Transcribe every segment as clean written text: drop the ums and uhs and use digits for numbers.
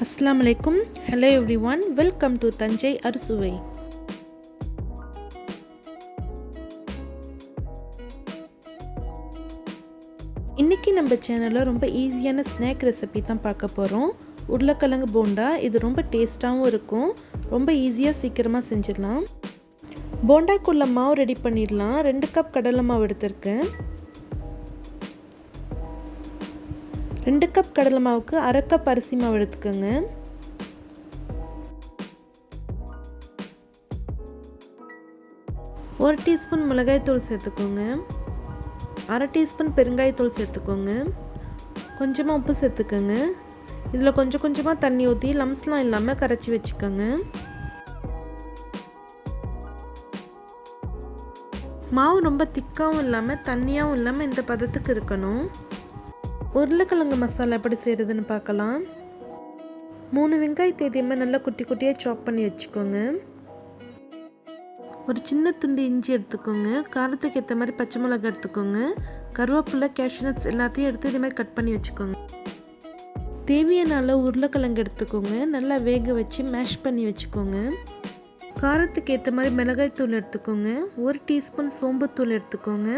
Assalamu alaikum. Hello everyone. Welcome to Tanjai Arsuவை. இன்னைக்கு நம்ம சேனல்ல ரொம்ப ஈஸியான ஸ்நாக் ரெசிபி தான் பார்க்க போறோம். உருளைக்கிழங்கு போண்டா. இது ரொம்ப டேஸ்டாவும் இருக்கும். ரொம்ப ஈஸியா சீக்கிரமா செஞ்சிடலாம். போண்டாக்குள்ள மாவு ரெடி பண்ணிடலாம். 2 கப் கடலை மாவு எடுத்துர்க்கேன். 2 கப் கடலை மாவுக்கு 1/2 கப் அரிசி மாவு எடுத்துக்கோங்க. ஒரு டீஸ்பூன் மிளகாய் தூள் சேர்த்துக்கோங்க. 1/2 டீஸ்பூன் பெருங்காய தூள் சேர்த்துக்கோங்க. கொஞ்சமாக உப்பு சேர்த்துக்கோங்க. இதில் கொஞ்சம் கொஞ்சமாக தண்ணி ஊற்றி லம்ஸ்லாம் இல்லாமல் கரைச்சி வச்சுக்கோங்க. மாவு ரொம்ப திக்காகவும் இல்லாமல் தண்ணியாகவும் இல்லாமல் இந்த பதத்துக்கு இருக்கணும். உருளைக்கிழங்கு மசாலா எப்படி செய்கிறதுன்னு பார்க்கலாம். 3 வெங்காயத்தை இதேமாதிரி நல்லா குட்டி குட்டியாக சாப் பண்ணி வச்சுக்கோங்க. ஒரு சின்ன துண்டு இஞ்சி எடுத்துக்கோங்க. காரத்துக்கு ஏற்ற மாதிரி பச்சை மிளகாய் எடுத்துக்கோங்க. கருவேப்பிலை, கேஷ்யூ நட்ஸ் எல்லாத்தையும் எடுத்து இதேமாதிரி கட் பண்ணி வச்சுக்கோங்க. தேவையான அளவு உருளைக்கிழங்கு எடுத்துக்கோங்க. நல்லா வேக வச்சு மேஷ் பண்ணி வச்சுக்கோங்க. காரத்துக்கு ஏற்ற மாதிரி மிளகாய் தூள் எடுத்துக்கோங்க. 1 டீஸ்பூன் சோம்புத்தூள் எடுத்துக்கோங்க.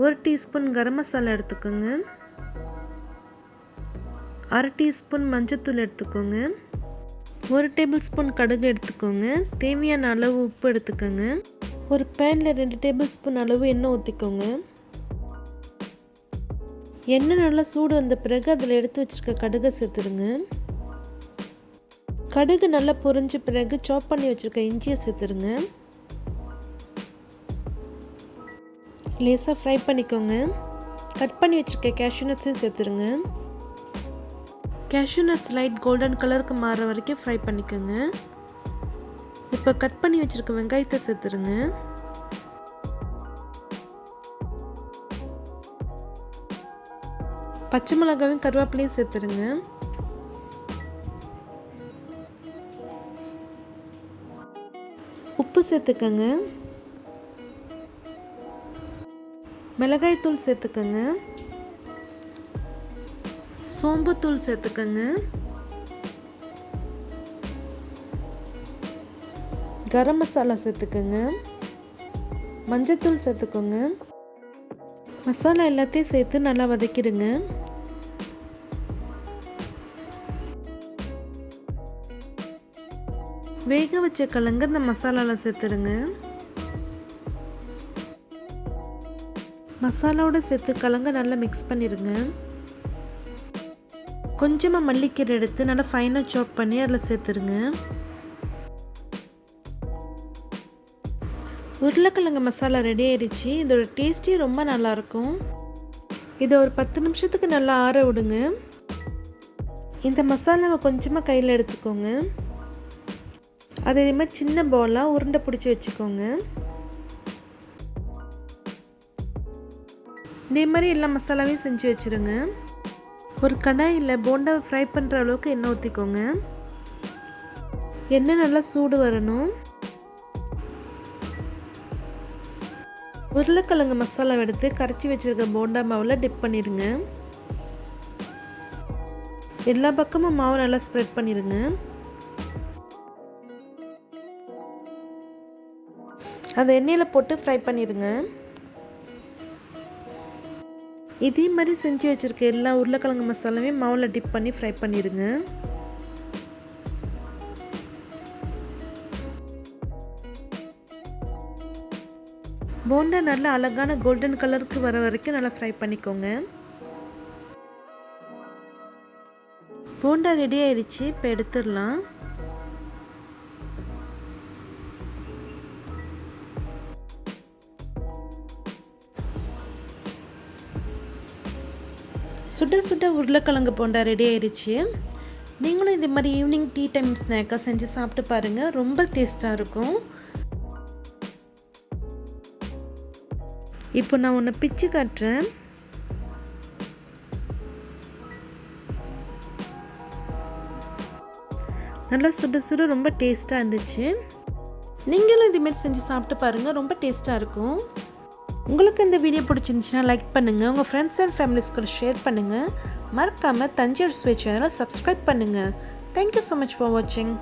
1 டீஸ்பூன் garam masala எடுத்துக்கோங்க. 1/2 டீஸ்பூன் மஞ்சள்தூள் எடுத்துக்கோங்க. 1 டேபிள் ஸ்பூன் கடுகு எடுத்துக்கோங்க. தேவையான அளவு உப்பு எடுத்துக்கோங்க. ஒரு பேனில் 2 டேபிள் ஸ்பூன் அளவு எண்ணெய் ஊற்றிக்கோங்க. எண்ணெய் நல்லா சூடு வந்த பிறகு அதில் எடுத்து வச்சுருக்க கடுகை சேர்த்துடுங்க. கடுகு நல்லா பொரிஞ்ச பிறகு சாப் பண்ணி வச்சுருக்க இஞ்சியை சேர்த்துடுங்க. லேசாக ஃப்ரை பண்ணிக்கோங்க. கட் பண்ணி வச்சுருக்க கேஷ்யூ நட்ஸையும் சேர்த்துருங்க. கேஷ்யூ நட்ஸ் லைட் கோல்டன் கலருக்கு மாறுற வரைக்கும் ஃப்ரை பண்ணிக்கோங்க. இப்போ கட் பண்ணி வச்சுருக்க வெங்காயத்தை சேர்த்துருங்க. பச்சை மிளகாயும் கருவேப்பிலையும் சேர்த்துருங்க. உப்பு சேர்த்துக்கோங்க. மிளகாய் தூள் சேர்த்துக்கோங்க. சோம்புத்தூள் சேர்த்துக்கோங்க. கரம் மசாலா சேர்த்துக்கோங்க. மஞ்சள்தூள் சேர்த்துக்கோங்க. மசாலா எல்லாத்தையும் சேர்த்து நல்லா வதக்கிடுங்க. வேக வச்ச கிழங்கு இந்த மசாலாவில் சேர்த்துடுங்க. மசாலாவோட சேர்த்து கிழங்க நல்லா மிக்ஸ் பண்ணிடுங்க. கொஞ்சமாக மல்லிக்கீரை எடுத்து நல்லா ஃபைனாக சாப் பண்ணி அதில் சேர்த்துருங்க. உருளைக்கிழங்கு மசாலா ரெடி ஆயிடுச்சு. இதோட டேஸ்ட்டே ரொம்ப நல்லாயிருக்கும். இதை ஒரு 10 நிமிஷத்துக்கு நல்லா ஆற விடுங்க. இந்த மசாலாவை கொஞ்சமாக கையில் எடுத்துக்கோங்க. அதை இதே மாதிரி சின்ன பவுலாக உருண்டை பிடிச்சி வச்சுக்கோங்க. இதே மாதிரி எல்லா மசாலாவையும் செஞ்சு வச்சுருங்க. ஒரு கடாயில் போண்டாவை ஃப்ரை பண்ணுற அளவுக்கு எண்ணெய் ஊற்றிக்கோங்க. எண்ணெய் நல்லா சூடு வரணும். உருளைக்கிழங்கு மசாலா எடுத்து கரைச்சி வச்சுருக்க போண்டா மாவில் டிப் பண்ணிடுங்க. எல்லா பக்கமும் மாவு நல்லா ஸ்ப்ரெட் பண்ணிடுங்க. அதை எண்ணெயில் போட்டு ஃப்ரை பண்ணிடுங்க. இதே மாதிரி செஞ்சு வச்சுருக்க எல்லா உருளைக்கிழங்கு மசாலாவையும் மாவில் டிப் பண்ணி ஃப்ரை பண்ணிடுங்க. போண்டா நல்லா அழகான கோல்டன் கலருக்கு வர வரைக்கும் நல்லா ஃப்ரை பண்ணிக்கோங்க. போண்டா ரெடி ஆயிடுச்சு. இப்போ எடுத்துடலாம். சுட சுட உருளைக்கிழங்கு போண்டா ரெடி ஆயிடுச்சு. நீங்களும் இது மாதிரி ஈவினிங் டீ டைம் ஸ்நாக்காக செஞ்சு சாப்பிட்டு பாருங்கள். ரொம்ப டேஸ்ட்டாக இருக்கும். இப்போ நான் ஒன்று பிச்சு காட்டுறேன். நல்லா சுட சுட ரொம்ப டேஸ்ட்டாக இருந்துச்சு. நீங்களும் இதுமாரி செஞ்சு சாப்பிட்டு பாருங்கள். ரொம்ப டேஸ்ட்டாக இருக்கும். உங்களுக்கு இந்த வீடியோ பிடிச்சிருந்துச்சுன்னா லைக் பண்ணுங்கள். உங்கள் ஃப்ரெண்ட்ஸ் அண்ட் ஃபேமிலிஸ் கூட ஷேர் பண்ணுங்கள். மறக்காமல் தஞ்சை சுவை சேனலை சப்ஸ்கிரைப் பண்ணுங்கள். தேங்க்யூ ஸோ மச் ஃபார் வாட்சிங்.